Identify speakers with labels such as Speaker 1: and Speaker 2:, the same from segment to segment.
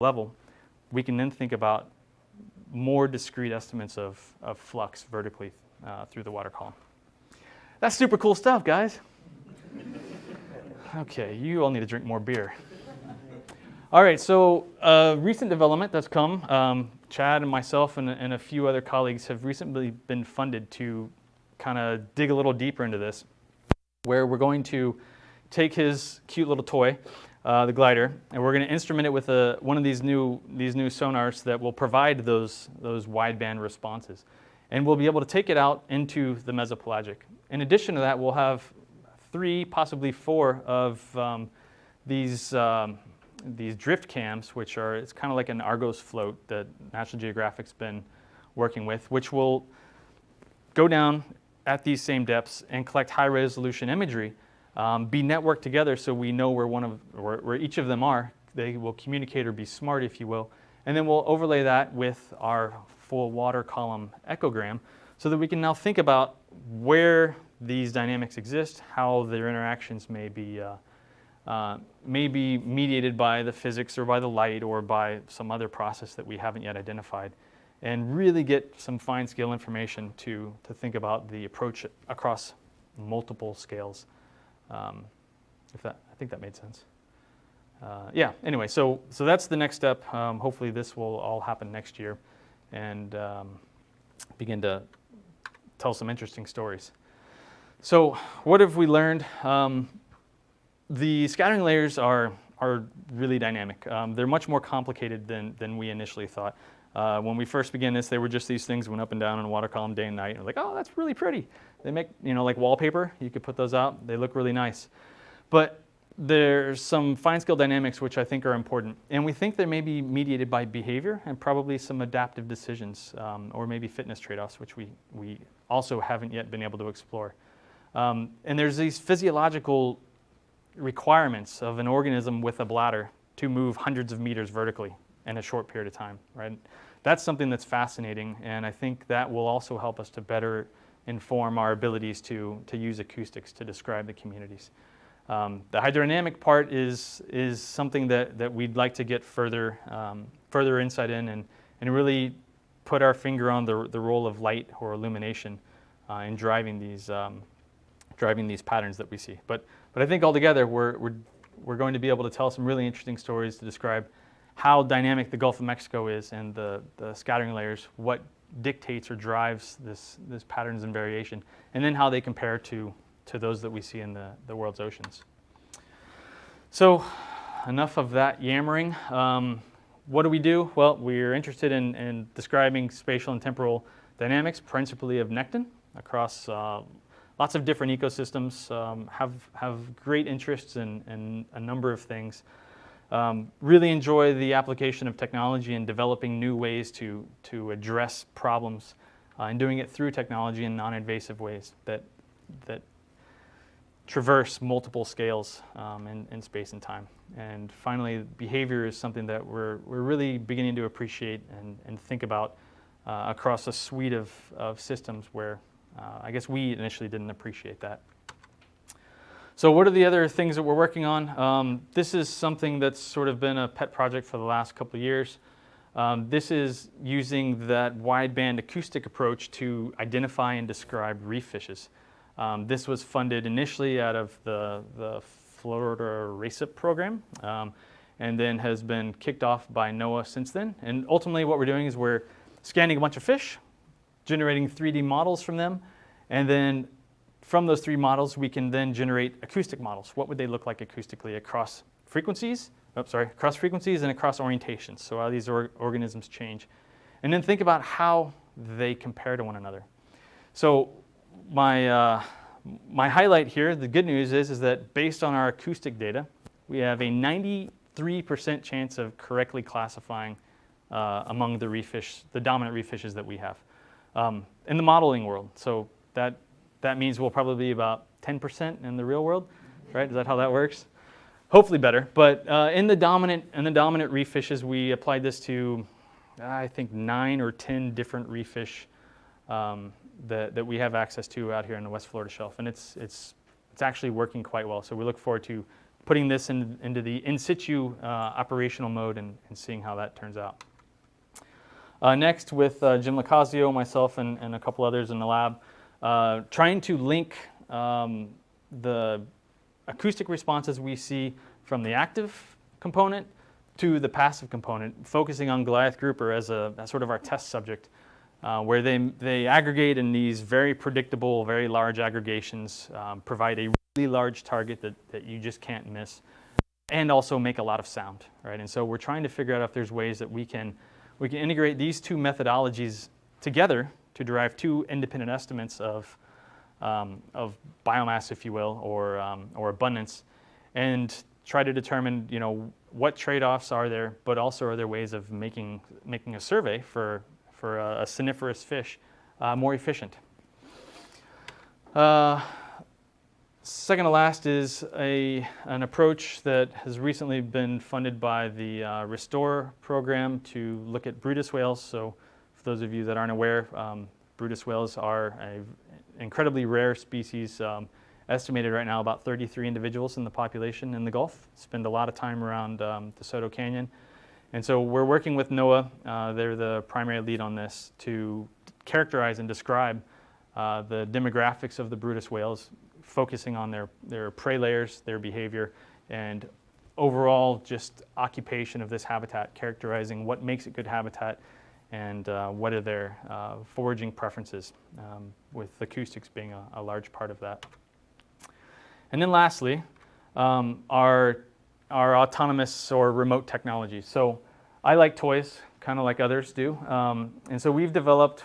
Speaker 1: level, we can then think about more discrete estimates of flux vertically through the water column. That's super cool stuff, guys. Okay, you all need to drink more beer. All right, so recent development that's come, Chad and myself and a few other colleagues have recently been funded to kind of dig a little deeper into this, where we're going to take his cute little toy, the glider, and we're going to instrument it with one of these new sonars that will provide those wideband responses. And we'll be able to take it out into the mesopelagic. In addition to that, we'll have 3, possibly 4 of these drift cams, it's kind of like an Argos float that National Geographic's been working with, which will go down at these same depths and collect high-resolution imagery, be networked together so we know where each of them are. They will communicate or be smart, if you will, and then we'll overlay that with our full water column echogram so that we can now think about where these dynamics exist, how their interactions may be mediated by the physics or by the light or by some other process that we haven't yet identified, and really get some fine-scale information to think about the approach across multiple scales. I think that made sense. Yeah, anyway, so that's the next step. Hopefully this will all happen next year and begin to tell some interesting stories. So what have we learned? The scattering layers are really dynamic. They're much more complicated than we initially thought. When we first began this, they were just these things went up and down in a water column day and night. And we're like, oh, that's really pretty. They make, like wallpaper. You could put those out. They look really nice. But there's some fine-scale dynamics which I think are important. And we think they may be mediated by behavior and probably some adaptive decisions or maybe fitness trade-offs, which we also haven't yet been able to explore. And there's these physiological requirements of an organism with a bladder to move hundreds of meters vertically in a short period of time, right? That's something that's fascinating, and I think that will also help us to better inform our abilities to use acoustics to describe the communities. The hydrodynamic part is something that we'd like to get further insight in and really put our finger on the role of light or illumination in driving these patterns that we see. But I think altogether we're going to be able to tell some really interesting stories to describe how dynamic the Gulf of Mexico is and the scattering layers, what dictates or drives this patterns and variation, and then how they compare to those that we see in the world's oceans. So enough of that yammering. What do we do? Well, we're interested in describing spatial and temporal dynamics, principally of nekton, across lots of different ecosystems, have great interests in a number of things. Really enjoy the application of technology and developing new ways to address problems and doing it through technology in non-invasive ways that traverse multiple scales in space and time. And finally, behavior is something that we're really beginning to appreciate and think about across a suite of systems where I guess we initially didn't appreciate that. So what are the other things that we're working on? This is something that's sort of been a pet project for the last couple of years. This is using that wideband acoustic approach to identify and describe reef fishes. This was funded initially out of the Florida RACIP program and then has been kicked off by NOAA since then. And ultimately what we're doing is we're scanning a bunch of fish, generating 3D models from them, and then from those 3 models, we can then generate acoustic models. What would they look like acoustically across frequencies? Across frequencies and across orientations. So how these organisms change. And then think about how they compare to one another. So my highlight here, the good news is that based on our acoustic data, we have a 93% chance of correctly classifying among the dominant reef fishes that we have in the modeling world. So that means we'll probably be about 10% in the real world, right? Is that how that works? Hopefully better. But in the dominant reef fishes, we applied this to, I think, 9 or 10 different reef fish that we have access to out here in the West Florida Shelf, and it's actually working quite well. So we look forward to putting this into the in situ operational mode and seeing how that turns out. Next, with Jim Lacazio, myself, and a couple others in the lab, trying to link the acoustic responses we see from the active component to the passive component, focusing on Goliath Grouper as sort of our test subject, where they aggregate in these very predictable, very large aggregations, provide a really large target that you just can't miss, and also make a lot of sound, right? And so we're trying to figure out if there's ways that we can integrate these two methodologies together to derive two independent estimates of biomass, if you will, or abundance, and try to determine, what trade-offs are there, but also are there ways of making a survey for a siniferous fish more efficient. Second to last is an approach that has recently been funded by the Restore program to look at Bryde whales. So for those of you that aren't aware, Bryde whales are an incredibly rare species, estimated right now about 33 individuals in the population in the Gulf. Spend a lot of time around DeSoto Canyon. And so we're working with NOAA, they're the primary lead on this, to characterize and describe the demographics of the Bryde whales, focusing on their prey layers, their behavior, and overall just occupation of this habitat, characterizing what makes it good habitat and what are their foraging preferences, with acoustics being a large part of that. And then lastly, our autonomous or remote technology. So I like toys, kind of like others do. And so we've developed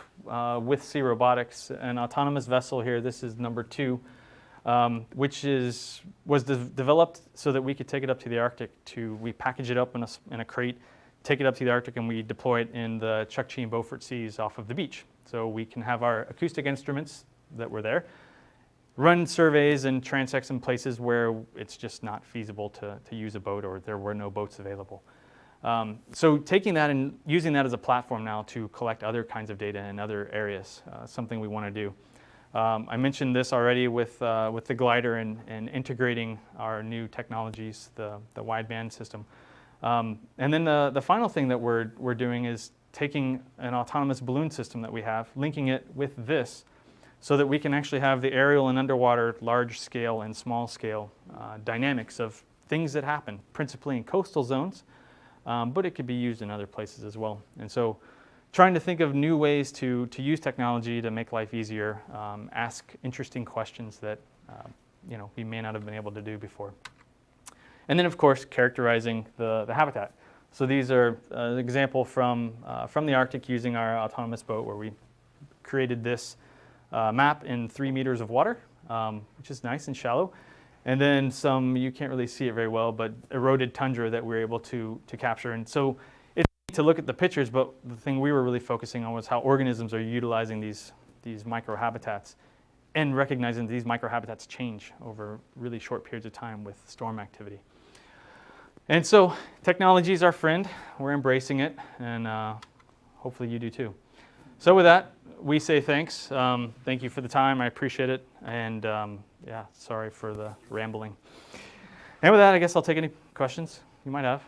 Speaker 1: with Sea Robotics an autonomous vessel here. This is number 2, which was developed so that we could take it up to the Arctic. We package it up in a crate, take it up to the Arctic, and we deploy it in the Chukchi and Beaufort Seas off of the beach. So we can have our acoustic instruments that were there, run surveys and transects in places where it's just not feasible to use a boat, or there were no boats available. So taking that and using that as a platform now to collect other kinds of data in other areas, something we want to do. I mentioned this already with the glider and integrating our new technologies, the wideband system. And then the final thing that we're doing is taking an autonomous balloon system that we have, linking it with this, so that we can actually have the aerial and underwater large scale and small scale dynamics of things that happen, principally in coastal zones, but it could be used in other places as well. And so trying to think of new ways to use technology to make life easier, ask interesting questions that we may not have been able to do before. And then, of course, characterizing the habitat. So these are an example from the Arctic using our autonomous boat, where we created this map in 3 meters of water, which is nice and shallow. And then some, you can't really see it very well, but eroded tundra that we're able to capture. And so it's neat to look at the pictures, but the thing we were really focusing on was how organisms are utilizing these microhabitats, and recognizing these microhabitats change over really short periods of time with storm activity. And so technology is our friend. We're embracing it, and hopefully you do too. So with that, we say thanks. Thank you for the time. I appreciate it. And sorry for the rambling. And with that, I guess I'll take any questions you might have.